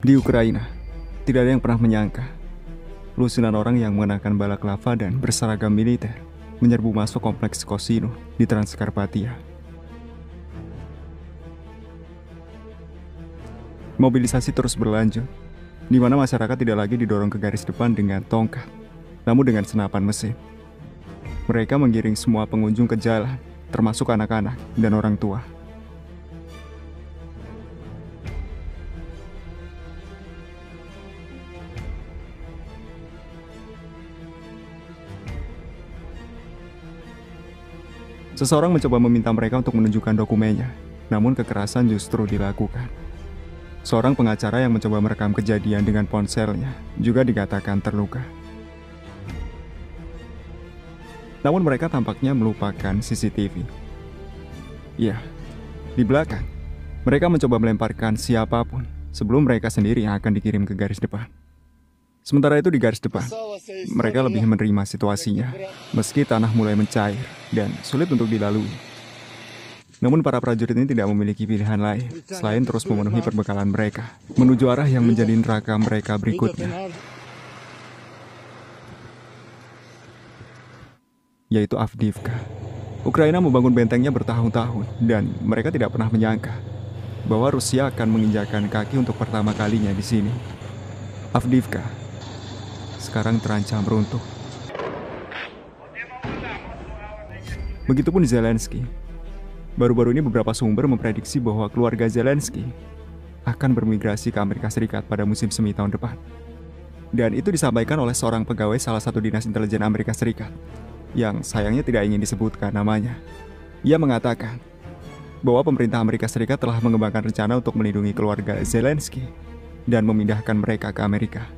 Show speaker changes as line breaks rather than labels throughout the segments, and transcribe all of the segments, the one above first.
Di Ukraina, tidak ada yang pernah menyangka lusinan orang yang mengenakan balaklava dan berseragam militer menyerbu masuk kompleks Kosino di Transkarpatia. Mobilisasi terus berlanjut, di mana masyarakat tidak lagi didorong ke garis depan dengan tongkat, namun dengan senapan mesin. Mereka menggiring semua pengunjung ke jalan, termasuk anak-anak dan orang tua. Seseorang mencoba meminta mereka untuk menunjukkan dokumennya, namun kekerasan justru dilakukan. Seorang pengacara yang mencoba merekam kejadian dengan ponselnya juga dikatakan terluka. Namun mereka tampaknya melupakan CCTV. Ya, di belakang, mereka mencoba melemparkan siapapun sebelum mereka sendiri yang akan dikirim ke garis depan. Sementara itu di garis depan, mereka lebih menerima situasinya, meski tanah mulai mencair dan sulit untuk dilalui. Namun para prajurit ini tidak memiliki pilihan lain selain terus memenuhi perbekalan mereka menuju arah yang menjadi neraka mereka berikutnya, yaitu Avdiivka. Ukraina membangun bentengnya bertahun-tahun dan mereka tidak pernah menyangka bahwa Rusia akan menginjakkan kaki untuk pertama kalinya di sini. Avdiivka sekarang terancam runtuh. Begitupun Zelensky. Baru-baru ini beberapa sumber memprediksi bahwa keluarga Zelensky akan bermigrasi ke Amerika Serikat pada musim semi tahun depan. Dan itu disampaikan oleh seorang pegawai salah satu dinas intelijen Amerika Serikat, yang sayangnya tidak ingin disebutkan namanya. Ia mengatakan bahwa pemerintah Amerika Serikat telah mengembangkan rencana untuk melindungi keluarga Zelensky dan memindahkan mereka ke Amerika.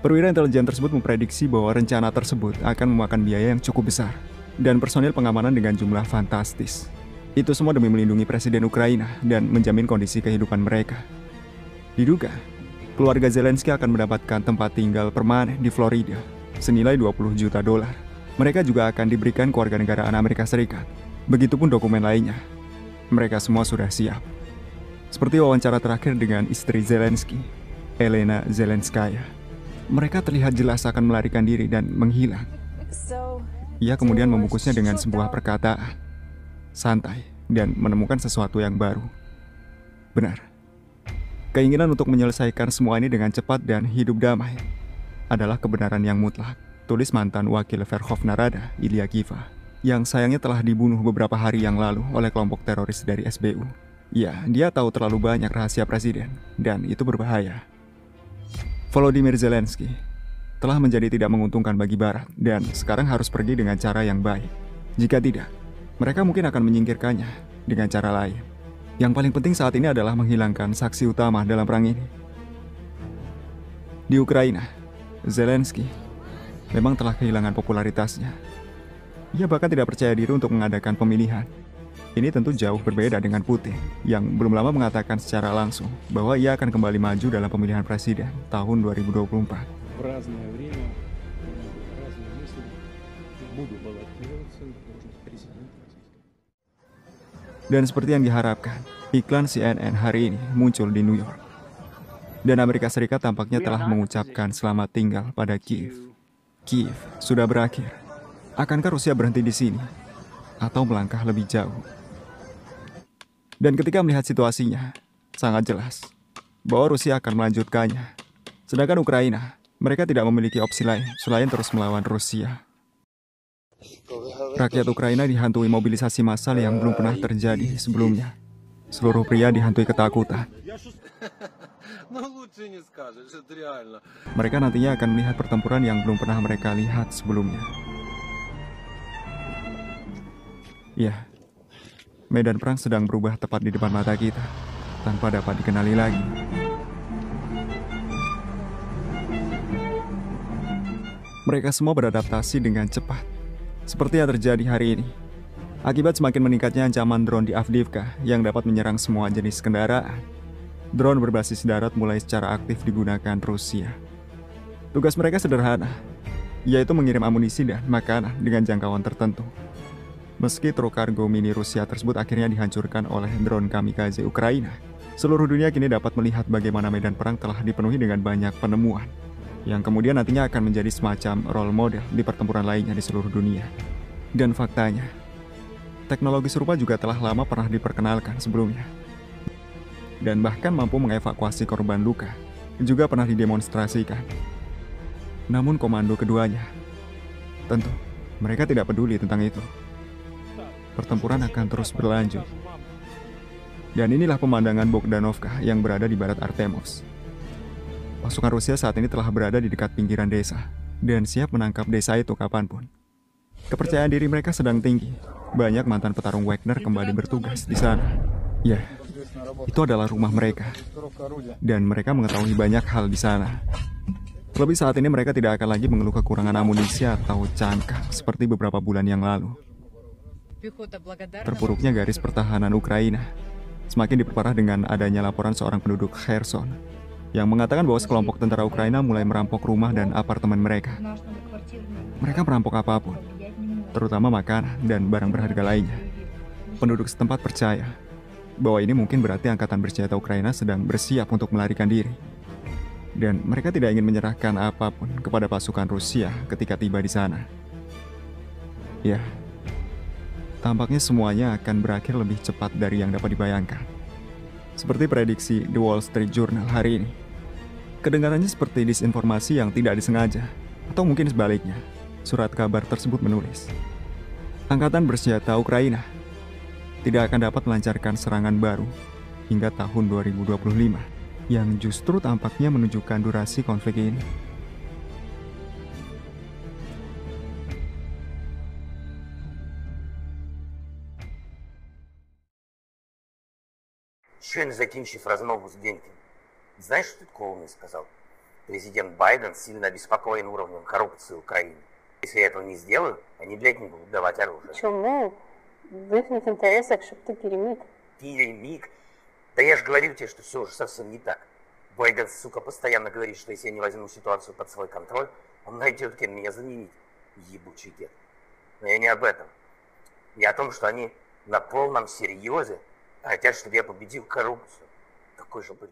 Perwira intelijen tersebut memprediksi bahwa rencana tersebut akan memakan biaya yang cukup besar dan personil pengamanan dengan jumlah fantastis. Itu semua demi melindungi Presiden Ukraina dan menjamin kondisi kehidupan mereka. Diduga, keluarga Zelensky akan mendapatkan tempat tinggal permanen di Florida senilai $20 juta. Mereka juga akan diberikan kewarganegaraan Amerika Serikat. Begitupun dokumen lainnya. Mereka semua sudah siap. Seperti wawancara terakhir dengan istri Zelensky, Elena Zelenskaya. Mereka terlihat jelas akan melarikan diri dan menghilang. Ia kemudian membungkusnya dengan sebuah perkataan, santai, dan menemukan sesuatu yang baru. Benar. Keinginan untuk menyelesaikan semua ini dengan cepat dan hidup damai adalah kebenaran yang mutlak, tulis mantan wakil Verkhovna Rada, Ilya Kiva, yang sayangnya telah dibunuh beberapa hari yang lalu oleh kelompok teroris dari SBU. Ya, dia tahu terlalu banyak rahasia presiden, dan itu berbahaya. Volodymyr Zelensky telah menjadi tidak menguntungkan bagi Barat dan sekarang harus pergi dengan cara yang baik. Jika tidak, mereka mungkin akan menyingkirkannya dengan cara lain. Yang paling penting saat ini adalah menghilangkan saksi utama dalam perang ini. Di Ukraina, Zelensky memang telah kehilangan popularitasnya. Ia bahkan tidak percaya diri untuk mengadakan pemilihan. Ini tentu jauh berbeda dengan Putin, yang belum lama mengatakan secara langsung bahwa ia akan kembali maju dalam pemilihan presiden tahun 2024. Dan seperti yang diharapkan, iklan CNN hari ini muncul di New York. Dan Amerika Serikat tampaknya telah mengucapkan selamat tinggal pada Kiev. Kiev sudah berakhir. Akankah Rusia berhenti di sini? Atau melangkah lebih jauh? Dan ketika melihat situasinya, sangat jelas bahwa Rusia akan melanjutkannya. Sedangkan Ukraina, mereka tidak memiliki opsi lain selain terus melawan Rusia. Rakyat Ukraina dihantui mobilisasi massal yang belum pernah terjadi sebelumnya. Seluruh pria dihantui ketakutan. Mereka nantinya akan melihat pertempuran yang belum pernah mereka lihat sebelumnya. Ya, medan perang sedang berubah tepat di depan mata kita, tanpa dapat dikenali lagi. Mereka semua beradaptasi dengan cepat, seperti yang terjadi hari ini. Akibat semakin meningkatnya ancaman drone di Avdiivka yang dapat menyerang semua jenis kendaraan, drone berbasis darat mulai secara aktif digunakan Rusia. Tugas mereka sederhana, yaitu mengirim amunisi dan makanan dengan jangkauan tertentu. Meski truk kargo mini Rusia tersebut akhirnya dihancurkan oleh drone kamikaze Ukraina, Seluruh dunia kini dapat melihat bagaimana medan perang telah dipenuhi dengan banyak penemuan, yang kemudian nantinya akan menjadi semacam role model di pertempuran lainnya di seluruh dunia. Dan faktanya, teknologi serupa juga telah lama pernah diperkenalkan sebelumnya. Dan bahkan mampu mengevakuasi korban luka, juga pernah didemonstrasikan. Namun komando keduanya, tentu, mereka tidak peduli tentang itu. Pertempuran akan terus berlanjut. Dan inilah pemandangan Bogdanovka yang berada di barat Artemovsk. Pasukan Rusia saat ini telah berada di dekat pinggiran desa, dan siap menangkap desa itu kapanpun. Kepercayaan diri mereka sedang tinggi. Banyak mantan petarung Wagner kembali bertugas di sana. Ya, itu adalah rumah mereka. Dan mereka mengetahui banyak hal di sana. Terlebih saat ini mereka tidak akan lagi mengeluh kekurangan amunisi atau cangkang seperti beberapa bulan yang lalu. Terpuruknya garis pertahanan Ukraina semakin diperparah dengan adanya laporan seorang penduduk Kherson yang mengatakan bahwa sekelompok tentara Ukraina mulai merampok rumah dan apartemen mereka. Mereka merampok apapun, terutama makanan dan barang berharga lainnya. Penduduk setempat percaya bahwa ini mungkin berarti angkatan bersenjata Ukraina sedang bersiap untuk melarikan diri. Dan mereka tidak ingin menyerahkan apapun kepada pasukan Rusia ketika tiba di sana. Ya, tampaknya semuanya akan berakhir lebih cepat dari yang dapat dibayangkan. Seperti prediksi The Wall Street Journal hari ini. Kedengarannya seperti disinformasi yang tidak disengaja, atau mungkin sebaliknya. Surat kabar tersebut menulis, Angkatan bersenjata Ukraina tidak akan dapat melancarkan serangan baru hingga tahun 2025, yang justru tampaknya menunjukkan durasi konflik ini.
Щойно закінчив розмову з Геньком. Знаешь, что такого мне сказал? Президент Байден сильно обеспокоен уровнем коррупции Украины. Если я этого не сделаю, они, блядь, не будут давать оружие.
Почему? В их интересах, чтобы ты перемиг.
Перемиг? Да я же говорил тебе, что все уже совсем не так. Байден, сука, постоянно говорит, что если я не возьму ситуацию под свой контроль, он найдет кем меня заменить. Ебучий дед. Но я не об этом. Я о том, что они на полном серьезе хотят, чтобы я победил коррупцию. Какой же бред.